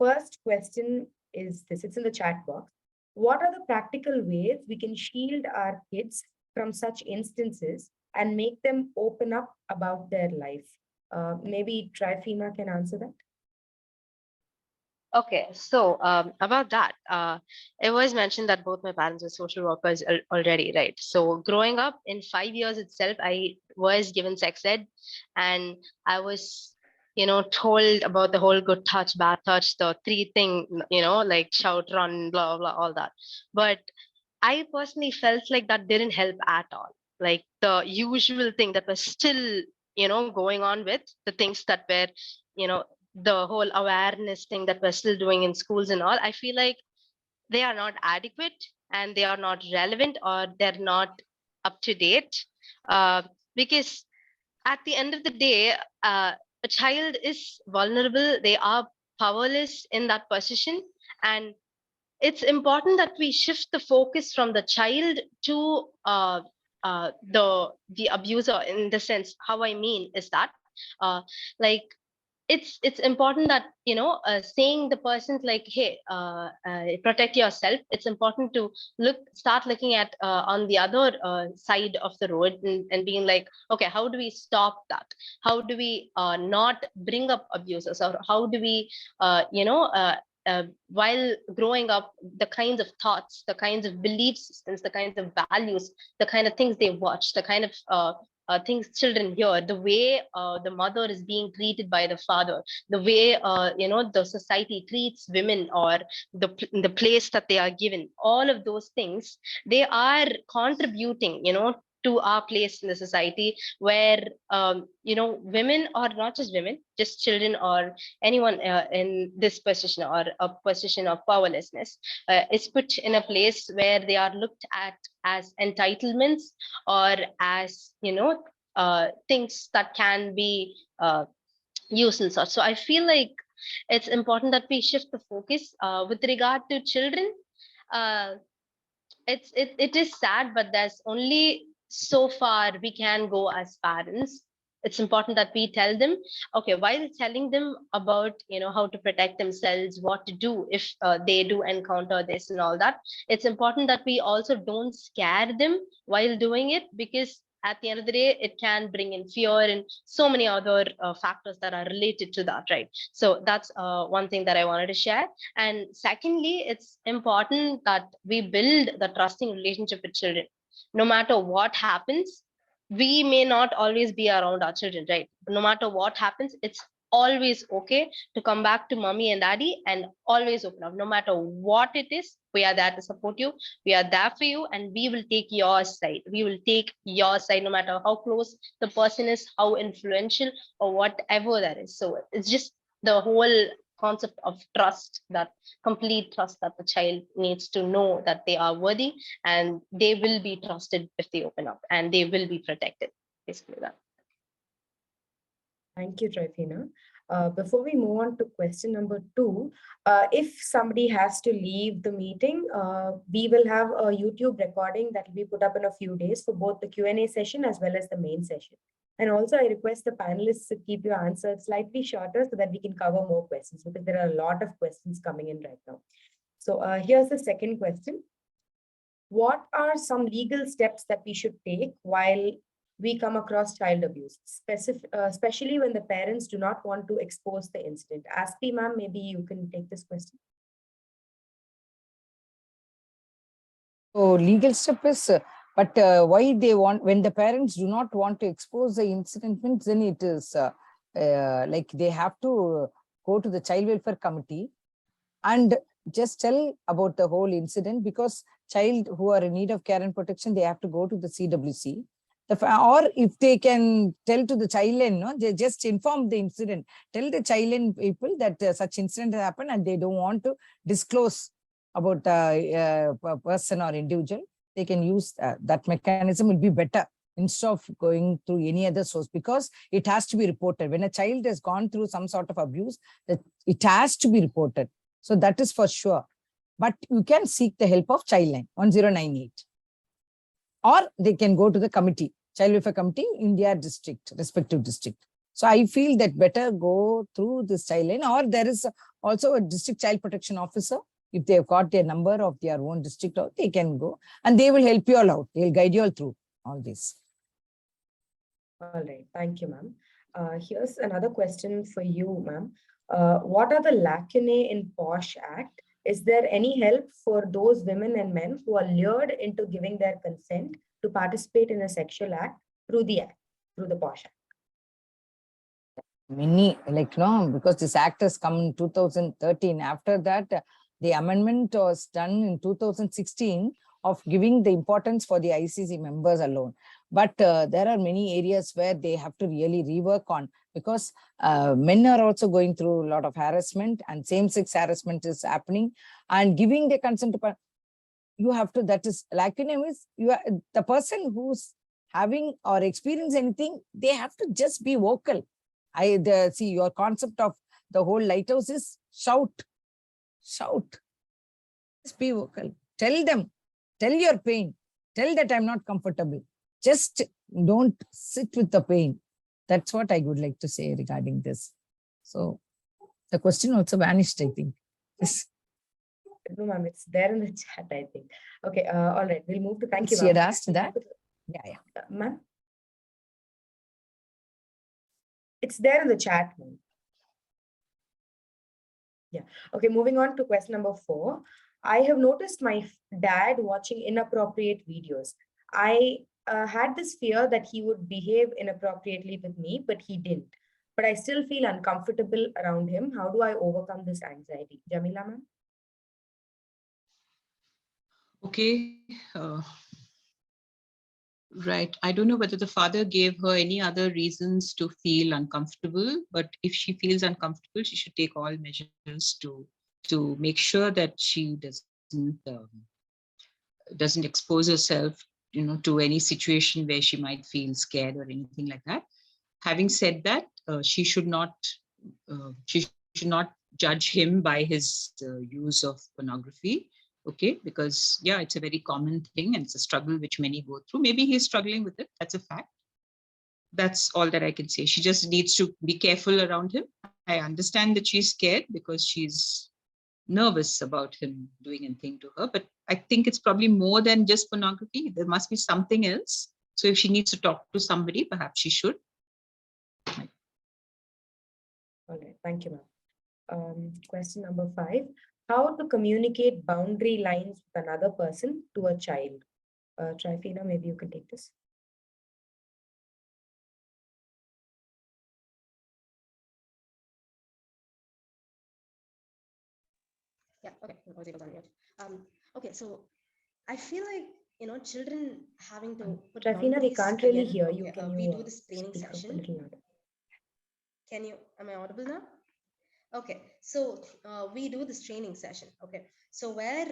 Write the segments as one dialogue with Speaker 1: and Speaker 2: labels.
Speaker 1: first question is this, it's in the chat box. What are the practical ways we can shield our kids from such instances and make them open up about their life? Maybe Trifina can answer that.
Speaker 2: Okay, so about that, it was mentioned that both my parents are social workers already, right? So growing up in 5 years itself, I was given sex ed, and I was, told about the whole good touch, bad touch, the three thing, like shout, run, blah, blah, all that. But I personally felt like that didn't help at all. Like the usual thing that was still, going on with the things that were, you know, the whole awareness thing that we're still doing in schools and all, I feel like they are not adequate and they are not relevant or they're not up to date. Because at the end of the day, a child is vulnerable, they are powerless in that position. And it's important that we shift the focus from the child to the abuser. In the sense, how I mean is that, uh, like it's important that saying the person's like, hey, protect yourself. It's important to start looking at on the other side of the road, and being like, okay, how do we stop that? How do we not bring up abusers, or how do we while growing up, the kinds of thoughts, the kinds of belief systems, the kinds of values, the kind of things they watch, the kind of things children hear, the way the mother is being treated by the father, the way the society treats women, or the place that they are given, all of those things, they are contributing to our place in the society, where women, or not just women, just children or anyone in this position or a position of powerlessness is put in a place where they are looked at as entitlements, or as things that can be used and such. So I feel like it's important that we shift the focus with regard to children. uh, it is sad, but there's only so far we can go as parents. It's important that we tell them, okay, while telling them about how to protect themselves, what to do if they do encounter this and all that. It's important that we also don't scare them while doing it, because at the end of the day, it can bring in fear and so many other factors that are related to that, right? So that's one thing that I wanted to share. And secondly, it's important that we build the trusting relationship with children. No matter what happens, we may not always be around our children, right? No matter what happens, it's always okay to come back to mommy and daddy and always open up. No matter what it is, we are there to support you. We are there for you, and we will take your side. We will take your side, no matter how close the person is, how influential, or whatever that is. So it's just the whole concept of trust, that complete trust, that the child needs to know that they are worthy and they will be trusted if they open up, and they will be protected. Basically that.
Speaker 1: Thank you, Trifina. Before we move on to question number 2, if somebody has to leave the meeting, we will have a YouTube recording that will be put up in a few days for both the Q&A session as well as the main session. And also, I request the panelists to keep your answers slightly shorter so that we can cover more questions, because there are a lot of questions coming in right now. So here's the second question. What are some legal steps that we should take while we come across child abuse, especially when the parents do not want to expose the incident? Aspi ma'am, maybe you can take this question.
Speaker 3: So legal step is, but why they want, when the parents do not want to expose the incident, means then it is like they have to go to the child welfare committee and just tell about the whole incident, because child who are in need of care and protection, they have to go to the CWC. Or if they can tell to the child line, no, they just inform the incident, tell the child line people that such incident happened and they don't want to disclose about a person or individual. They can use that mechanism will be better instead of going through any other source, because it has to be reported. When a child has gone through some sort of abuse, that it has to be reported. So that is for sure. But you can seek the help of Childline 1098. Or they can go to the committee, Child Welfare Committee in their district, respective district. So I feel that better go through this child line, or there is also a district child protection officer. If they've got their number of their own district, they can go and they will help you all out. They'll guide you all through all this.
Speaker 1: All right. Thank you, ma'am. Here's another question for you, ma'am. What are the lacunae in POSH Act? Is there any help for those women and men who are lured into giving their consent to participate in a sexual act through the act, through the POSH Act?
Speaker 3: Many, like, no, because this act has come in 2013. After that, the amendment was done in 2016 of giving the importance for the ICC members alone. But there are many areas where they have to really rework on, because men are also going through a lot of harassment, and same-sex harassment is happening, and giving the consent to, you have to, that is lacuna, is you are the person who's having or experience anything, they have to just be vocal. See, your concept of the whole Lighthouse is shout. Just be vocal. Tell them, tell your pain, tell that I'm not comfortable. Just don't sit with the pain. That's what I would like to say regarding this. So the question also vanished, I think. Yes.
Speaker 1: No, ma'am, it's there in the chat, I think. Okay, all right, we'll move to, thank you,
Speaker 3: She had
Speaker 1: ma'am.
Speaker 3: asked that. Yeah.
Speaker 1: Ma'am? It's there in the chat, ma'am. Yeah. Okay, moving on to question number 4. I have noticed my dad watching inappropriate videos. I had this fear that he would behave inappropriately with me, but he didn't. But I still feel uncomfortable around him. How do I overcome this anxiety? Jamila, ma'am?
Speaker 4: Okay. Right. I don't know whether the father gave her any other reasons to feel uncomfortable, but if she feels uncomfortable, she should take all measures to make sure that she doesn't expose herself, to any situation where she might feel scared or anything like that. Having said that, she should not judge him by his use of pornography. Okay, because yeah, it's a very common thing and it's a struggle which many go through. Maybe he's struggling with it. That's a fact. That's all that I can say. She just needs to be careful around him. I understand that she's scared because she's nervous about him doing anything to her, but I think it's probably more than just pornography. There must be something else. So if she needs to talk to somebody, perhaps she should.
Speaker 1: All right, thank you, ma'am. Question number 5. How to communicate boundary lines with another person to a child? Trifina, maybe you can take this.
Speaker 2: Yeah, okay, I was able to unmute. Okay, so I feel like, children having to put
Speaker 1: Trifina, we
Speaker 2: boundaries
Speaker 1: can't really
Speaker 2: again.
Speaker 1: hear
Speaker 2: Okay,
Speaker 1: you. Can
Speaker 2: we
Speaker 1: you
Speaker 2: do this training
Speaker 1: speak up a
Speaker 2: session.
Speaker 1: little louder?
Speaker 2: Am I audible now? Okay, so we do this training session. Okay, so where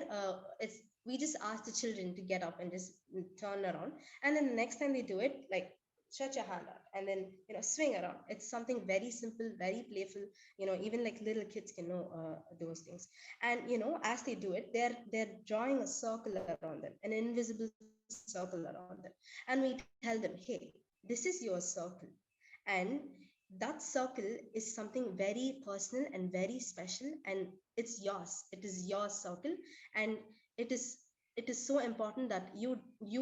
Speaker 2: we just ask the children to get up and just turn around, and then the next time they do it, like stretch your hand out and then swing around. It's something very simple, very playful. Even like little kids can know those things. And as they do it, they're drawing a circle around them, an invisible circle around them, and we tell them, hey, this is your circle, and that circle is something very personal and very special, and it's yours. It is your circle, and it is so important that you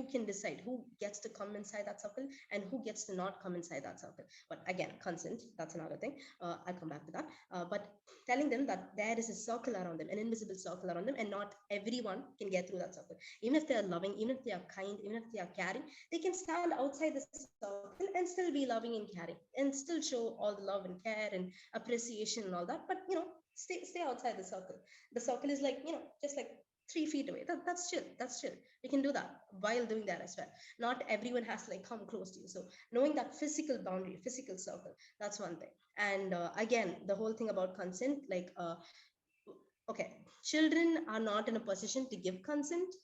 Speaker 2: can decide who gets to come inside that circle and who gets to not come inside that circle. But again, consent, that's another thing. I'll come back to that. But telling them that there is a circle around them, an invisible circle around them, and not everyone can get through that circle. Even if they are loving, even if they are kind, even if they are caring, they can stand outside the circle and still be loving and caring and still show all the love and care and appreciation and all that. But stay outside the circle. The circle is like, just like 3 feet away. That's chill. That's chill. You can do that while doing that as well. Not everyone has to like come close to you. So knowing that physical boundary, physical circle, that's one thing. And again, the whole thing about consent, like okay, children are not in a position to give consent,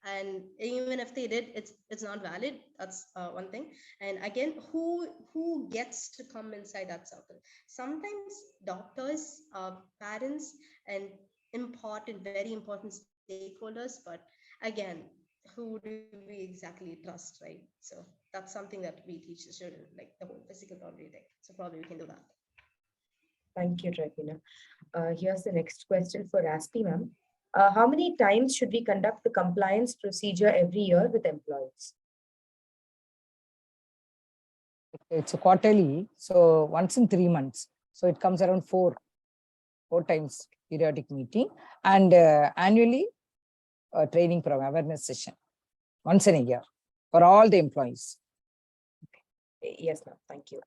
Speaker 2: and even if they did, it's not valid. That's one thing. And again, who gets to come inside that circle? Sometimes doctors, parents, and very important stakeholders. But again,
Speaker 5: who do we exactly trust, right? So that's something that we teach the children, like the whole physical boundary thing. So probably we can do that.
Speaker 1: Thank you, Trifina. Here's the next question for Raspi, ma'am. How many times should we conduct the compliance procedure every year with employees?
Speaker 3: It's a quarterly, so once in 3 months. So it comes around four times periodic meeting, and annually a training program, awareness session, once in a year for all the employees.
Speaker 1: Yes, ma'am. Thank you.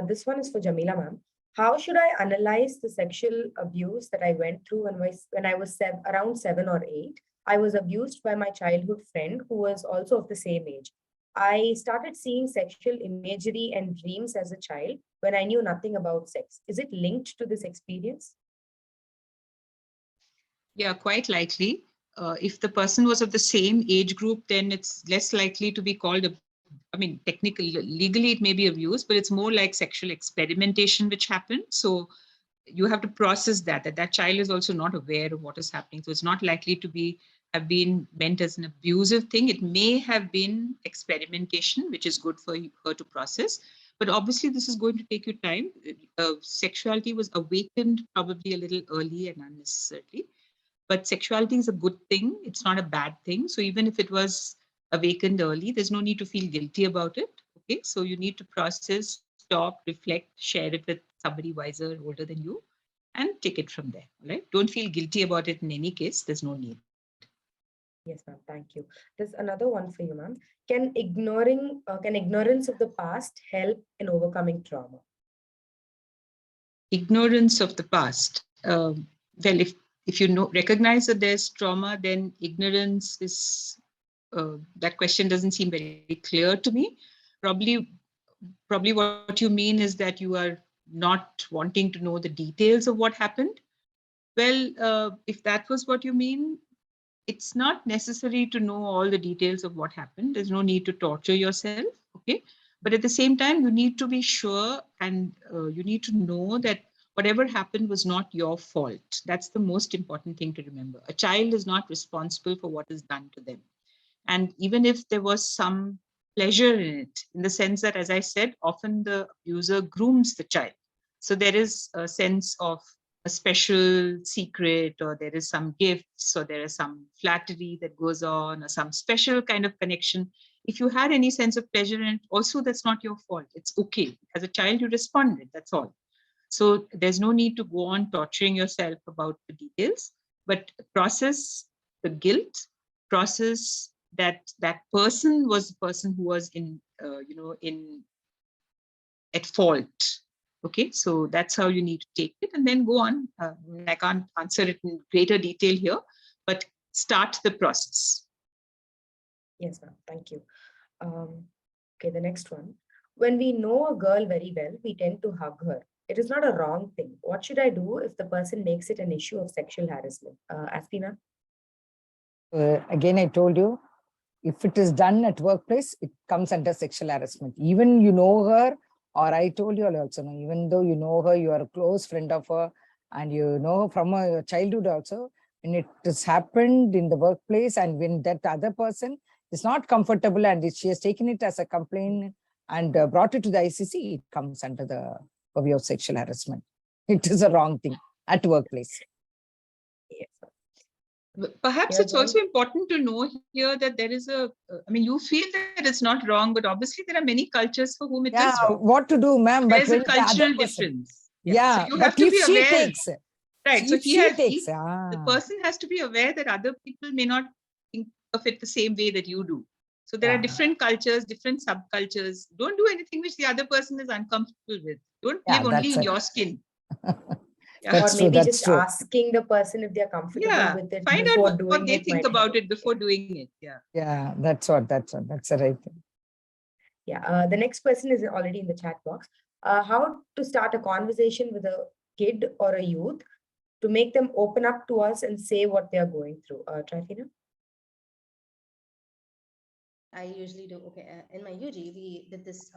Speaker 1: This one is for Jamila, ma'am. How should I analyze the sexual abuse that I went through when I was around 7 or 8? I was abused by my childhood friend who was also of the same age. I started seeing sexual imagery and dreams as a child when I knew nothing about sex. Is it linked to this experience?
Speaker 4: Yeah, quite likely. If the person was of the same age group, then it's less likely to be called technically, legally it may be abuse, but it's more like sexual experimentation which happened. So you have to process that child is also not aware of what is happening. So it's not likely to have been meant as an abusive thing. It may have been experimentation, which is good for her to process. But obviously, this is going to take you time. Sexuality was awakened probably a little early and unnecessarily. But sexuality is a good thing. It's not a bad thing. So even if it was awakened early, there's no need to feel guilty about it. Okay, so you need to process, stop, reflect, share it with somebody wiser, older than you, and take it from there. Right? Don't feel guilty about it in any case. There's no need.
Speaker 1: Yes, ma'am. Thank you. There's another one for you, ma'am. Can ignorance of the past help in overcoming trauma?
Speaker 4: Ignorance of the past. Well, if you recognize that there's trauma, then ignorance is that question doesn't seem very clear to me. Probably what you mean is that you are not wanting to know the details of what happened. Well, if that was what you mean, it's not necessary to know all the details of what happened. There's no need to torture yourself, okay? But at the same time, you need to be sure and you need to know that whatever happened was not your fault. That's the most important thing to remember. A child is not responsible for what is done to them. And even if there was some pleasure in it, in the sense that, as I said, often the abuser grooms the child. So there is a sense of a special secret, or there is some gifts, or there is some flattery that goes on, or some special kind of connection. If you had any sense of pleasure in it, also that's not your fault. It's okay. As a child, you responded, that's all. So there's no need to go on torturing yourself about the details, but process the guilt, process that person was the person who was at fault. Okay, so that's how you need to take it, and then go on. I can't answer it in greater detail here, but start the process.
Speaker 1: Yes, ma'am. Thank you. Okay, the next one. When we know a girl very well, we tend to hug her. It is not a wrong thing. What should I do if the person makes it an issue of sexual harassment? Aspina?
Speaker 3: Again, I told you, if it is done at workplace, it comes under sexual harassment. Even you know her, or I told you also, no, even though you know her, you are a close friend of her, and you know her from her childhood also, when it has happened in the workplace, and when that other person is not comfortable and she has taken it as a complaint and brought it to the ICC, it comes under the purview of sexual harassment. It is a wrong thing at workplace.
Speaker 1: Yes.
Speaker 4: Perhaps it's also important to know here that there is you feel that it's not wrong, but obviously there are many cultures for whom it is wrong.
Speaker 3: What to do, ma'am?
Speaker 4: There's a cultural difference.
Speaker 3: Yeah,
Speaker 4: so you
Speaker 3: but
Speaker 4: have to
Speaker 3: if
Speaker 4: be
Speaker 3: she
Speaker 4: aware.
Speaker 3: takes,
Speaker 4: right? So the
Speaker 3: the
Speaker 4: person has to be aware that other people may not think of it the same way that you do. So there are different cultures, different subcultures. Don't do anything which the other person is uncomfortable with. Don't live only in your skin.
Speaker 1: Or maybe just asking the person if they're comfortable with it.
Speaker 4: Find
Speaker 1: before
Speaker 4: out
Speaker 1: doing
Speaker 4: what they
Speaker 1: it
Speaker 4: think about it before doing it.
Speaker 3: Yeah, that's the right thing.
Speaker 1: Yeah, the next question is already in the chat box. How to start a conversation with a kid or a youth to make them open up to us and say what they are going through? Trifina?
Speaker 5: I usually do, okay, in my UG, we did this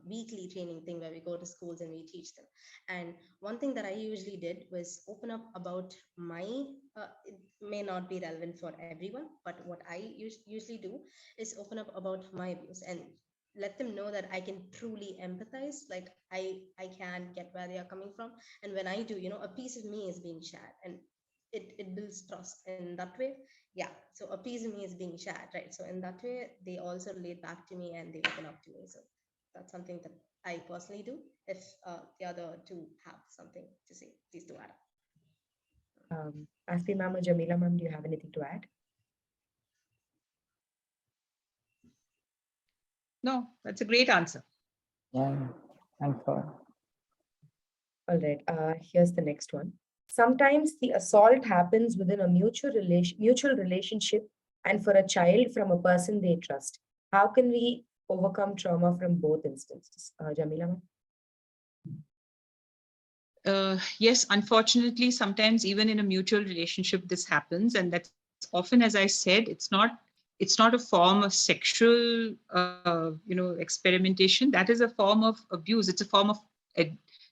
Speaker 5: weekly training thing where we go to schools and we teach them. And one thing that I usually did was open up about my, it may not be relevant for everyone, but what I usually do is open up about my abuse and let them know that I can truly empathize. Like I can get where they are coming from. And when I do, a piece of me is being shared, and it builds trust in that way. Yeah, so a piece of me is being shared, right? So in that way they also relate back to me and they open up to me. So that's something that I personally do. If the other two have something to say, please do add up.
Speaker 1: Aspi ma'am or Jamila ma'am, do you have anything to add?
Speaker 4: No, that's a great answer.
Speaker 3: Yeah, thank God.
Speaker 1: All right, here's the next one. Sometimes the assault happens within a mutual relationship and for a child from a person they trust. How can we overcome trauma from both instances? Jamila ma'am?
Speaker 4: Yes, unfortunately, sometimes even in a mutual relationship, this happens, and that's often, as I said, it's not a form of sexual, experimentation. That is a form of abuse. It's a form of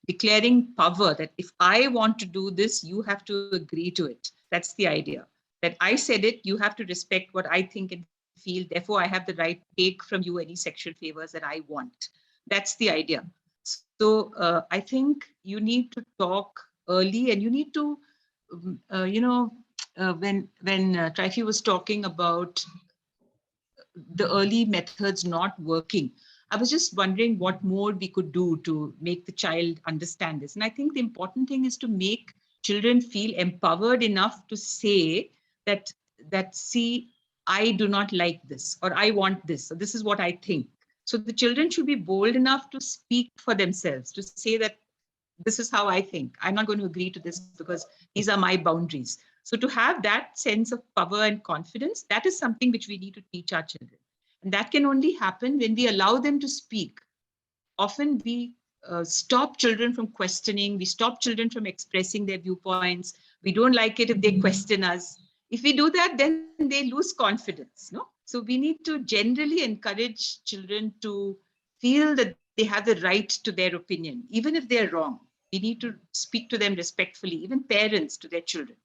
Speaker 4: declaring power that if I want to do this, you have to agree to it. That's the idea. That I said it, you have to respect what I think and feel. Therefore, I have the right to take from you any sexual favors that I want. That's the idea. So I think you need to talk early, and you need to, when Trifi was talking about the early methods not working, I was just wondering what more we could do to make the child understand this. And I think the important thing is to make children feel empowered enough to say that see, I do not like this, or I want this, or this is what I think. So the children should be bold enough to speak for themselves, to say that this is how I think. I'm not going to agree to this because these are my boundaries. So to have that sense of power and confidence, that is something which we need to teach our children. And that can only happen when we allow them to speak. Often we stop children from questioning, we stop children from expressing their viewpoints. We don't like it if they question us. If we do that, then they lose confidence. No? So we need to generally encourage children to feel that they have the right to their opinion, even if they're wrong. We need to speak to them respectfully, even parents to their children.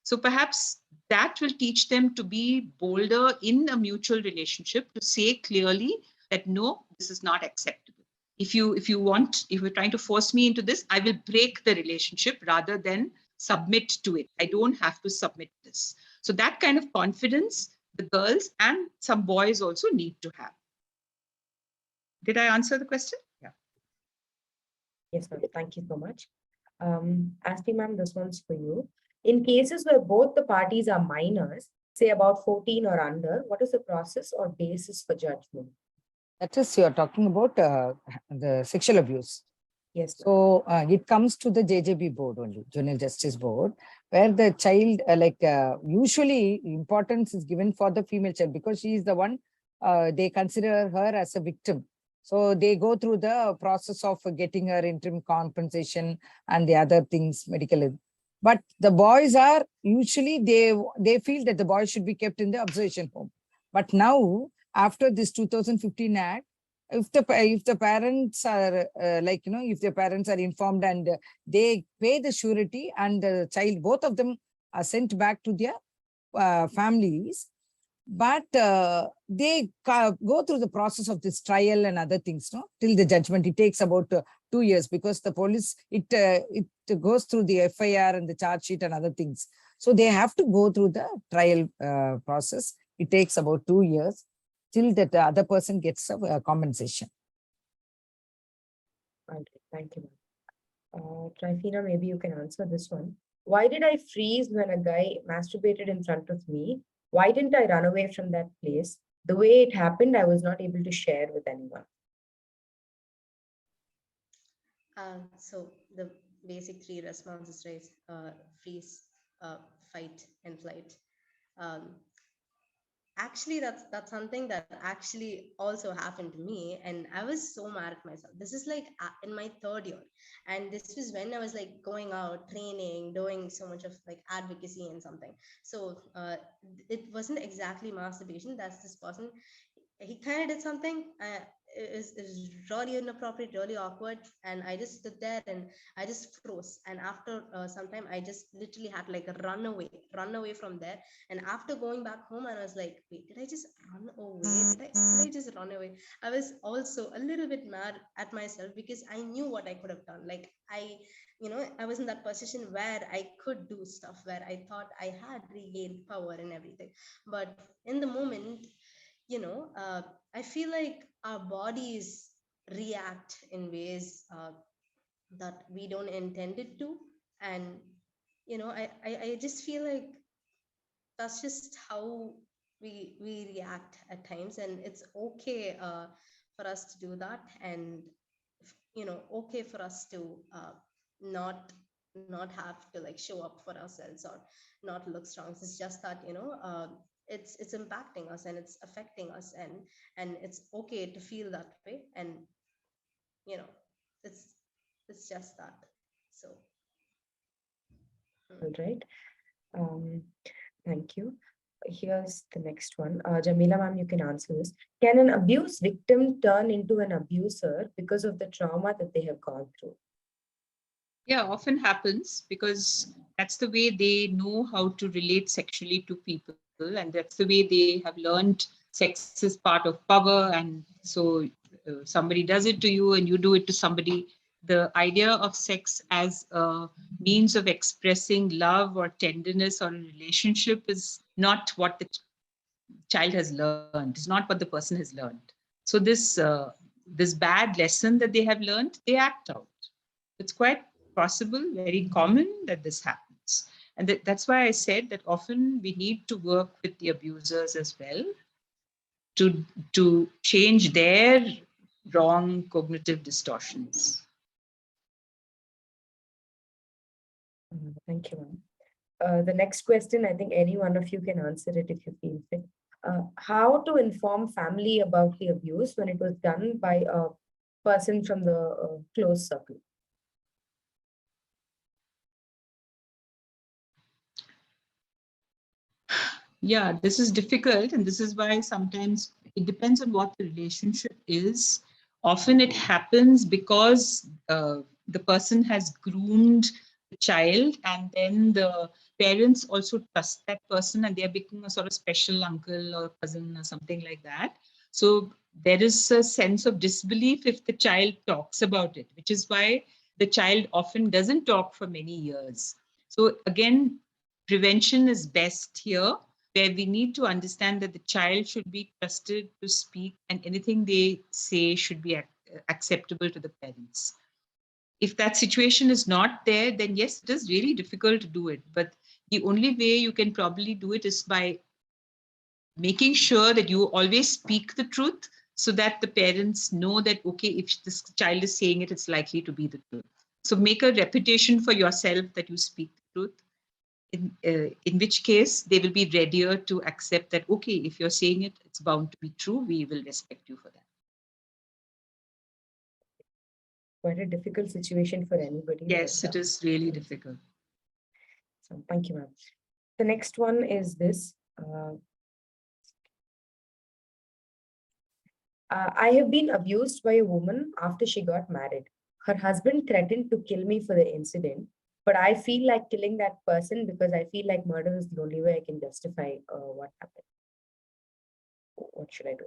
Speaker 4: So perhaps that will teach them to be bolder in a mutual relationship, to say clearly that no, this is not acceptable. If you're trying to force me into this, I will break the relationship rather than submit to it. I don't have to submit this. So that kind of confidence the girls and some boys also need to have. Did I answer the question? Yeah.
Speaker 1: Yes, ma'am. Thank you so much. Aspi ma'am, this one's for you. In cases where both the parties are minors, say about 14 or under, what is the process or basis for judgment?
Speaker 3: That is, you're talking about the sexual abuse.
Speaker 1: Yes.
Speaker 3: So it comes to the JJB board only, Juvenile Justice Board, where the child, usually importance is given for the female child because she is the one, they consider her as a victim. So they go through the process of getting her interim compensation and the other things, medical. But the boys are usually, they feel that the boys should be kept in the observation home. But now, after this 2015 Act, if the parents are if the parents are informed and they pay the surety and the child, both of them are sent back to their families, but they go through the process of this trial and other things, no, till the judgment. It takes about 2 years because the police, it goes through the FIR and the charge sheet and other things. So they have to go through the trial process. It takes about 2 years till that the other person gets a compensation.
Speaker 1: Okay, thank you, ma'am. Trifina, maybe you can answer this one. Why did I freeze when a guy masturbated in front of me? Why didn't I run away from that place? The way it happened, I was not able to share with anyone.
Speaker 5: So the basic three responses, right? Freeze, fight, and flight. Um, Actually, that's something that actually also happened to me, and I was so mad at myself. This is like in my third year, and this was when I was like going out training, doing so much of like advocacy and something. So it wasn't exactly masturbation. That's this person, he kind of did something. Is really inappropriate, really awkward, and I just stood there and I just froze. And after some time, I just literally had to like run away from there. And after going back home, and I was like, wait, did I just run away? Did I just run away? I was also a little bit mad at myself because I knew what I could have done. Like I was in that position where I could do stuff, where I thought I had regained power and everything. But in the moment, I feel like our bodies react in ways that we don't intend it to. And I just feel like that's just how we react at times, and it's okay for us to do that. And okay for us to not not have to like show up for ourselves or not look strong. It's just that it's impacting us and it's affecting us, and it's okay to feel that way. And you know it's it's just that. So
Speaker 1: All right. Um, Thank you. Here's the next one. Jamila ma'am, you can answer this. Can an abuse victim turn into an abuser because of the trauma that they have gone through?
Speaker 4: Yeah, often happens because that's the way they know how to relate sexually to people, and that's the way they have learned sex is part of power. And so somebody does it to you and you do it to somebody. The idea of sex as a means of expressing love or tenderness or a relationship is not what the child has learned. It's not what the person has learned. So this bad lesson that they have learned, they act out. It's quite possible, very common that this happens. And that's why I said that often we need to work with the abusers as well to, to change their wrong cognitive distortions.
Speaker 1: Thank you, ma'am. The next question, I think any one of you can answer it if you feel fit. How to inform family about the abuse when it was done by a person from the close circle?
Speaker 4: Yeah, this is difficult. And this is why sometimes it depends on what the relationship is. Often it happens because the person has groomed the child, and then the parents also trust that person and they're becoming a sort of special uncle or cousin or something like that. So there is a sense of disbelief if the child talks about it, which is why the child often doesn't talk for many years. So again, prevention is best here, where we need to understand that the child should be trusted to speak and anything they say should be acceptable to the parents. If that situation is not there, then yes, it is really difficult to do it. But the only way you can probably do it is by making sure that you always speak the truth so that the parents know that, okay, if this child is saying it, it's likely to be the truth. So make a reputation for yourself that you speak the truth. In which case they will be readier to accept that, okay, if you're saying it, it's bound to be true. We will respect you for that.
Speaker 1: Quite a difficult situation for anybody.
Speaker 4: Yes, it is really difficult.
Speaker 1: So thank you, ma'am. The next one is this. I have been abused by a woman after she got married. Her husband threatened to kill me for the incident, but I feel like killing that person because I feel like murder is the only way I can justify what happened. What should I do?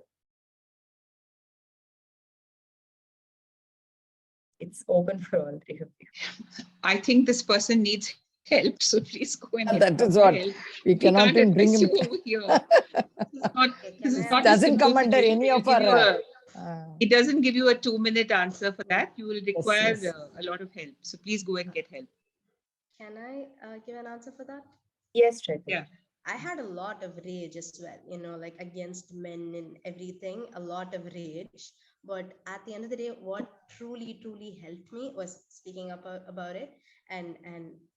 Speaker 1: It's open for all three of you.
Speaker 4: I think this person needs help, so please go and
Speaker 3: That is what
Speaker 4: help.
Speaker 3: we cannot
Speaker 4: can't
Speaker 3: bring
Speaker 4: address
Speaker 3: him.
Speaker 4: you over here. This is not a
Speaker 3: Doesn't
Speaker 4: simple
Speaker 3: come under
Speaker 4: situation.
Speaker 3: any
Speaker 4: It'll
Speaker 3: of
Speaker 4: give you
Speaker 3: our.
Speaker 4: it doesn't give you a 2-minute answer for that. You will require
Speaker 3: yes.
Speaker 4: a lot of help. So please go and get help.
Speaker 5: can I give an answer for that?
Speaker 1: Yes, Shreya.
Speaker 4: Yeah.
Speaker 5: I had a lot of rage as well, like against men and everything, a lot of rage. But at the end of the day, what truly helped me was speaking up about it, and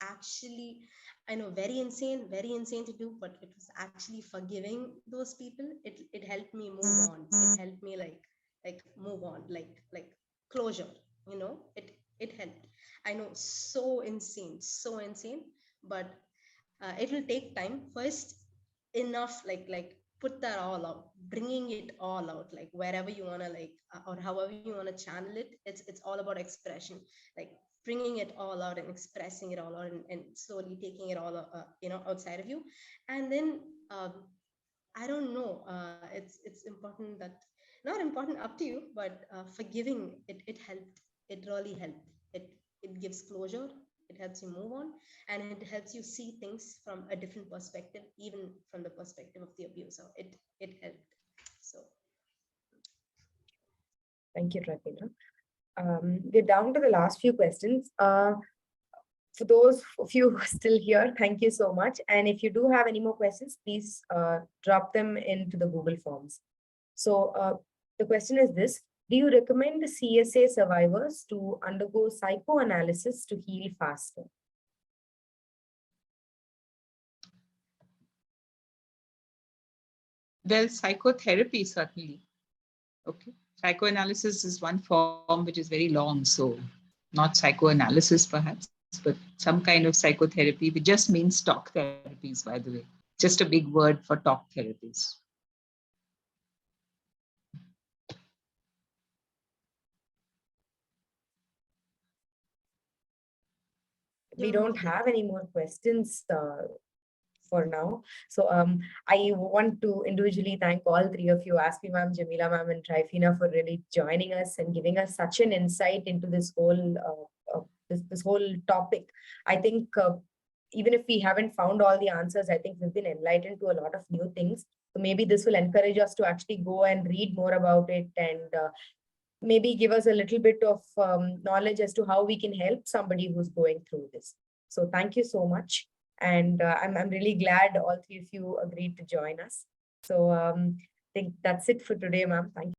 Speaker 5: actually, I know very insane to do, but it was actually forgiving those people. It helped me move on. It helped me like move on, like closure. It helped. I know, so insane, but it will take time. First, enough, like put that all out, bringing it all out, like wherever you want to, like, or however you want to channel it. It's all about expression, like bringing it all out and expressing it all out, and slowly taking it all outside of you. And then I don't know, it's important that, not important, up to you, but forgiving it helped. It really helped. It gives closure. It helps you move on, and it helps you see things from a different perspective, even from the perspective of the abuser. It helped. So
Speaker 1: Thank you, Ravina. We're down to the last few questions. For those of you who are still here, thank you so much. And if you do have any more questions, please drop them into the Google Forms. So the question is this: do you recommend the CSA survivors to undergo psychoanalysis to heal faster?
Speaker 4: Well, psychotherapy, certainly. Okay. Psychoanalysis is one form which is very long, so not psychoanalysis perhaps, but some kind of psychotherapy, which just means talk therapies, by the way. Just a big word for talk therapies.
Speaker 1: We don't have any more questions for now. So I want to individually thank all three of you, Aspi ma'am, Jamila ma'am, and Trifina, for really joining us and giving us such an insight into this whole this whole topic. I think even if we haven't found all the answers, I think we've been enlightened to a lot of new things. So maybe this will encourage us to actually go and read more about it, and maybe give us a little bit of knowledge as to how we can help somebody who's going through this. So thank you so much. And I'm really glad all three of you agreed to join us. So I think that's it for today, ma'am. Thank you.